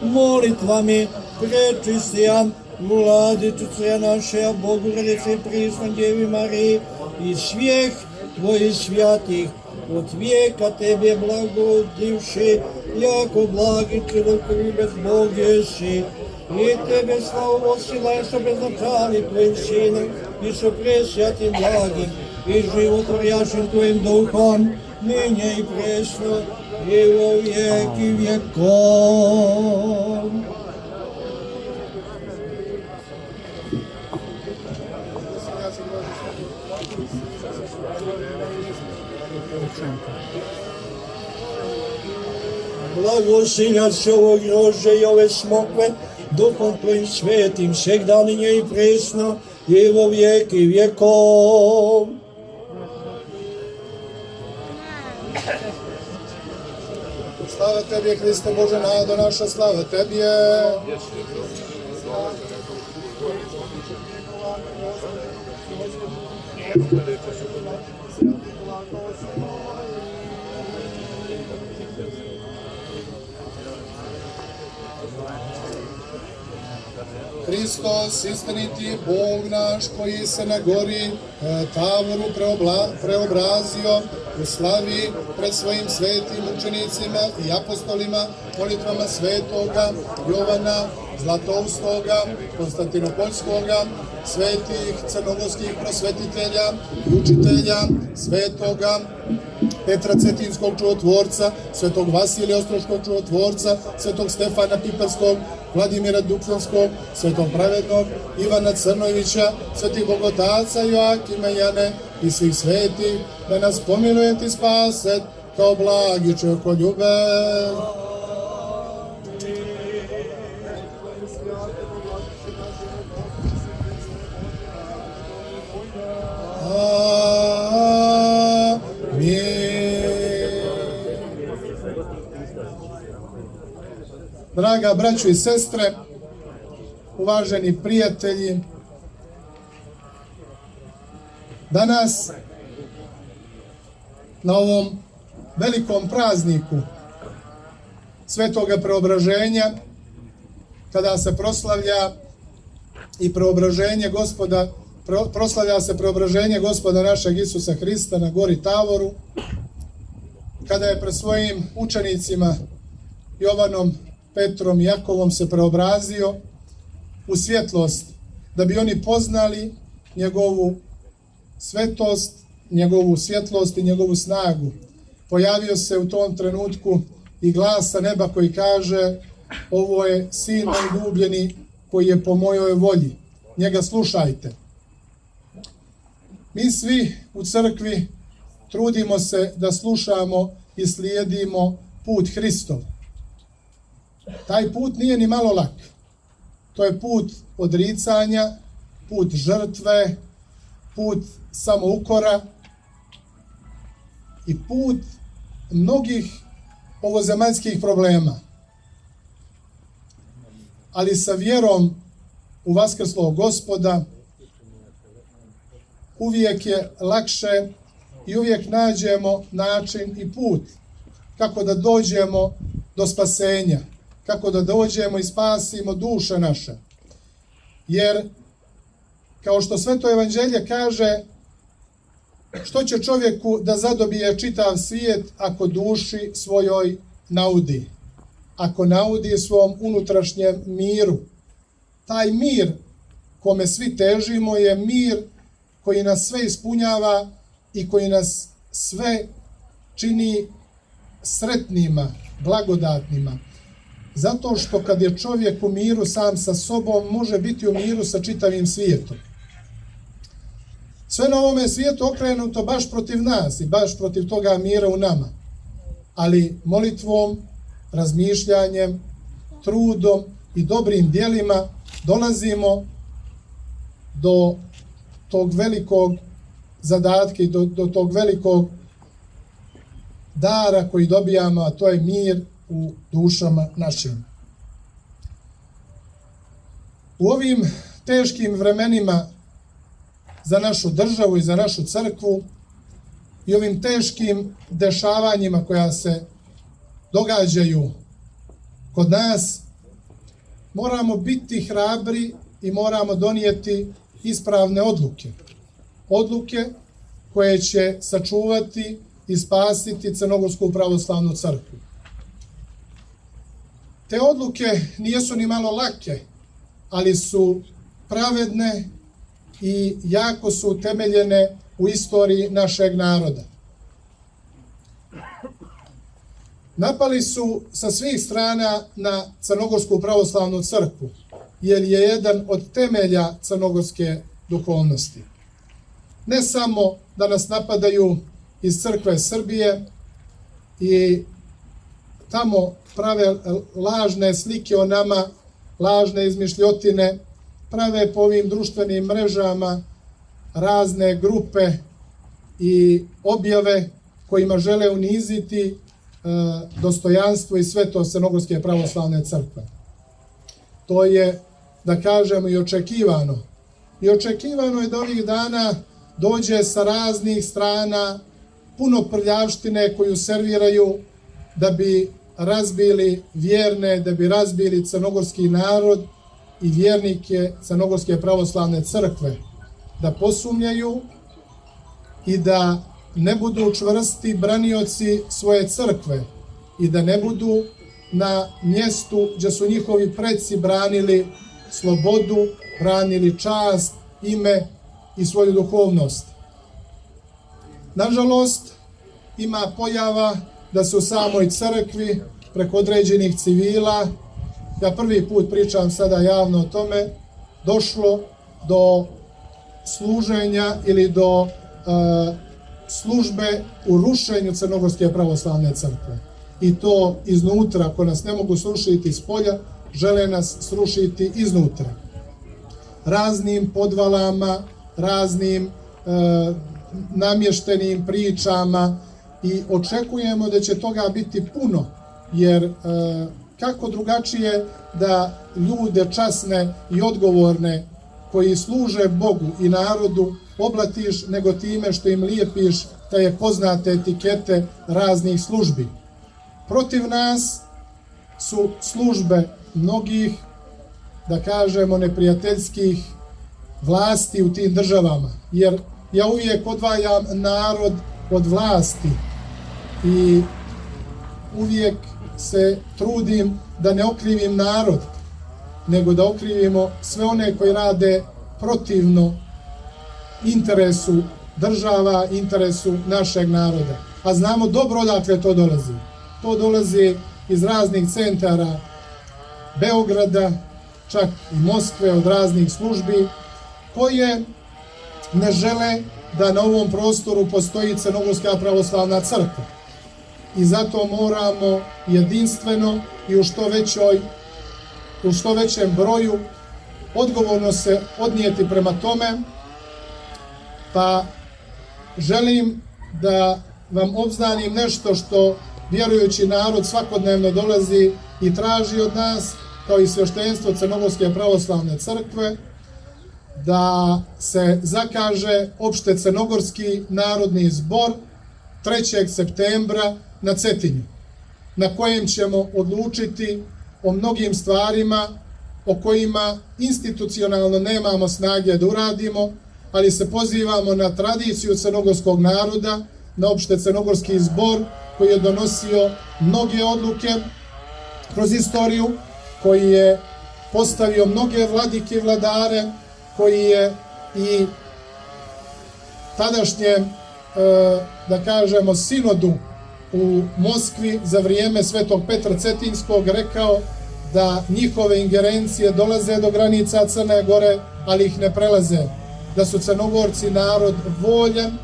Molitvami prečistija Vladicice naše, Bogorodice prisna Djevi Mariji i svih Tvojih svятih, od vijeka Tebe blagodivši, jako blagi čelokribec Bog jesi, i Tebe slavu osila, što beznačali Tvojim Sinom, i što presvjatim blagim, i životvorjašim Tvojim duhom, nyně i preсно, i во веки веков. Благословят се ово грозде и ове смокве, Духом Твоим светим, всегда ныне и пресно, и во веки веков. Слава Тебе, Христе Боже, надо наша, слава Тебе. Hristos, istiniti Bog naš, koji se na gori Tavoru preobrazio u slavi pred svojim svetim učenicima i apostolima, molitvama svetoga Jovana Zlatoustvoga, Konstantinopoljskoga, svetih crnogorskih prosvetitelja i učitelja, svetoga Petra Cetinskog čudotvorca, svetog Vasilija Ostroškog čudotvorca, svetog Stefana Piperskog, Vladimira Duklanskog, svetog pravednog Ivana Crnovića, svetih bogotaca Joakima i Jane i svih svetih, da nas pomiluje i spase kao blagi čovjekoljubav. Draga braćo i sestre, uvaženi prijatelji, danas na ovom velikom prazniku Svetoga preobraženja, kada se proslavlja i preobraženje Gospoda, proslavlja se preobraženje Gospoda našeg Isusa Hrista na gori Tavoru, kada je pred svojim učenicima Jovanom, Petrom i Jakovom se preobrazio u svjetlost, da bi oni poznali njegovu svetost, njegovu svjetlost i njegovu snagu. Pojavio se u tom trenutku i glas sa neba koji kaže: ovo je sin najljubljeni koji je po mojoj volji, njega slušajte. Mi svi u crkvi trudimo se da slušamo i slijedimo put Hristov. Taj put nije ni malo lak. To je put odricanja, put žrtve, put samoukora i put mnogih ovozemaljskih problema. Ali sa vjerom u vaskrslog Gospoda uvijek je lakše i uvijek nađemo način i put kako da dođemo do spasenja, kako da dođemo i spasimo duše naše. Jer, kao što Sveto evanđelje kaže, što će čovjeku da zadobije čitav svijet ako duši svojoj naudi, ako naudi svom unutrašnjem miru. Taj mir kome svi težimo je mir koji nas sve ispunjava i koji nas sve čini sretnima, blagodatnima. Zato što kad je čovjek u miru sam sa sobom, može biti u miru sa čitavim svijetom. Sve na ovome svijetu okrenuto baš protiv nas i baš protiv toga mira u nama. Ali molitvom, razmišljanjem, trudom i dobrim djelima dolazimo do tog velikog zadatka i do tog velikog dara koji dobijamo, a to je mir u dušama našim. U ovim teškim vremenima za našu državu i za našu crkvu i ovim teškim dešavanjima koja se događaju kod nas, moramo biti hrabri i moramo donijeti ispravne odluke. Odluke koje će sačuvati i spasiti Crnogorsku pravoslavnu crkvu. Te odluke nisu ni malo lake, ali su pravedne i jako su utemeljene u istoriji našeg naroda. Napali su sa svih strana na Crnogorsku pravoslavnu crkvu, jer je jedan od temelja crnogorske duhovnosti. Ne samo da nas napadaju iz crkve Srbije i tamo prave lažne slike o nama, lažne izmišljotine, prave po ovim društvenim mrežama razne grupe i objave kojima žele uniziti dostojanstvo i svetost Crnogorske pravoslavne crkve. To je, da kažemo, i očekivano. I očekivano je da ovih dana dođe sa raznih strana puno prljavštine koju serviraju da bi razbili vjerne, da bi razbili crnogorski narod i vjernike Crnogorske pravoslavne crkve, da posumnjaju i da ne budu čvrsti branioci svoje crkve i da ne budu na mjestu gdje su njihovi preci branili slobodu, branili čast, ime i svoju duhovnost. Nažalost, ima pojava da se u samoj crkvi preko određenih civila, ja prvi put pričam sada javno o tome, došlo do služenja ili do službe u rušenju Crnogorske pravoslavne crkve. I to iznutra, ako nas ne mogu srušiti iz polja, žele nas srušiti iznutra. Raznim podvalama, raznim namještenim pričama i očekujemo da će toga biti puno, jer kako drugačije da ljude časne i odgovorne koji služe Bogu i narodu oblatiš nego time što im lijepiš te poznate etikete raznih službi. Protiv nas su službe mnogih, da kažemo, neprijateljskih vlasti u tim državama, jer ja uvijek odvajam narod od vlasti i uvijek se trudim da ne okrivim narod, nego da okrivimo sve one koji rade protivno interesu država, interesu našeg naroda. A znamo dobro odakle to dolazi. To dolazi iz raznih centara Beograda, čak i Moskve, od raznih službi, koje ne žele da na ovom prostoru postoji Crnogorska pravoslavna crkva. I zato moramo jedinstveno i u što većem broju odgovorno se odnijeti prema tome, pa želim da vam obznanim nešto što vjerujući narod svakodnevno dolazi i traži od nas, kao i sveštenstvo Crnogorske pravoslavne crkve, da se zakaže opšte crnogorski narodni zbor 3. septembra na Cetinju, na kojem ćemo odlučiti o mnogim stvarima o kojima institucionalno nemamo snage da uradimo, ali se pozivamo na tradiciju crnogorskog naroda, na opšte crnogorski zbor koji je donosio mnoge odluke kroz istoriju, koji je postavio mnoge vladike i vladare, koji je i tadašnjem, da kažemo, sinodu u Moskvi za vrijeme Svetog Petra Cetinskog rekao da njihove ingerencije dolaze do granica Crne Gore, ali ih ne prelaze. Da su Crnogorci narod voljan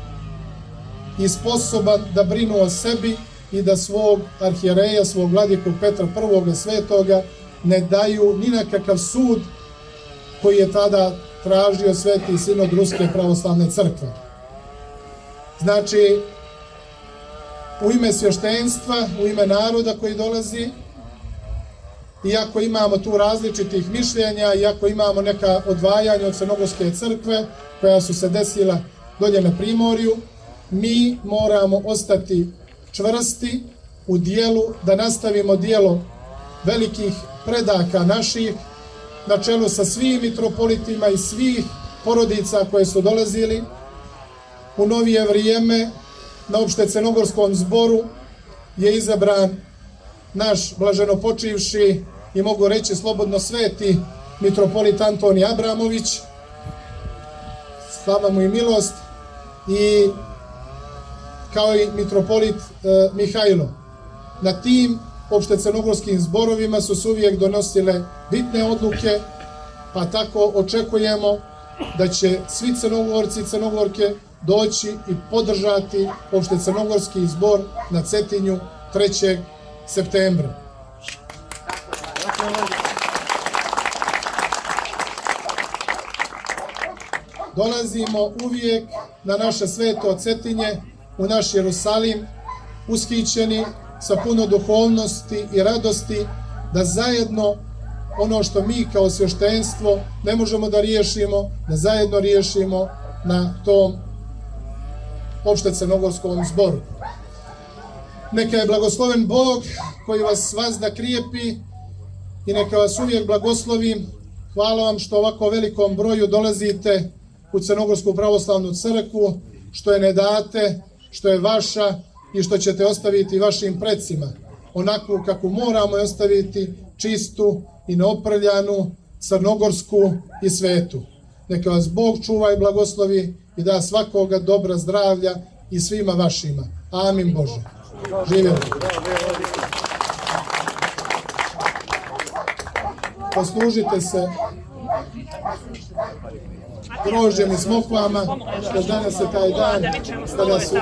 i sposoban da brinu o sebi i da svog arhijereja, svog vladiku Petra I. Svetoga ne daju ni na kakav sud koji je tada tražio Sveti sinod Ruske pravoslavne crkve. Znači, u ime svještenstva, u ime naroda koji dolazi, iako imamo tu različitih mišljenja, iako imamo neka odvajanja od Crnogorske crkve koja su se desila dolje na Primorju, mi moramo ostati čvrsti u dijelu, da nastavimo dijelo velikih predaka naših, na čelu sa svim mitropolitima i svih porodica koje su dolazili. U novije vrijeme na opšte crnogorskom zboru je izabran naš blaženopočivši i mogu reći slobodno sveti mitropolit Antonij Abramović, slava mu i milost, i kao i mitropolit Mihajlo. Na tim opšte crnogorskim zborovima su se uvijek donosile bitne odluke, pa tako očekujemo da će svi Crnogorci i Crnogorke doći i podržati opšte crnogorski zbor na Cetinju 3. septembra. Dolazimo uvijek na naše sveto Cetinje, u naš Jerusalim, ushićeni sa puno duhovnosti i radosti, da zajedno ono što mi kao sveštenstvo ne možemo da riješimo, da zajedno riješimo na tom opšte crnogorskom zboru. Neka je blagosloven Bog koji vas vazda krijepi i neka vas uvijek blagoslovi. Hvala vam što ovako velikom broju dolazite u Crnogorsku pravoslavnu crkvu, što je ne date, što je vaša i što ćete ostaviti vašim precima, onakvu kako moramo je ostaviti, čistu i neoprljanu, crnogorsku i svetu. Neka vas Bog čuva i blagoslovi i da svakoga dobra, zdravlja i svima vašima. Amin Bože. Živjeli. Poslužite se grožđem i smokvama, što danas je taj dan kada su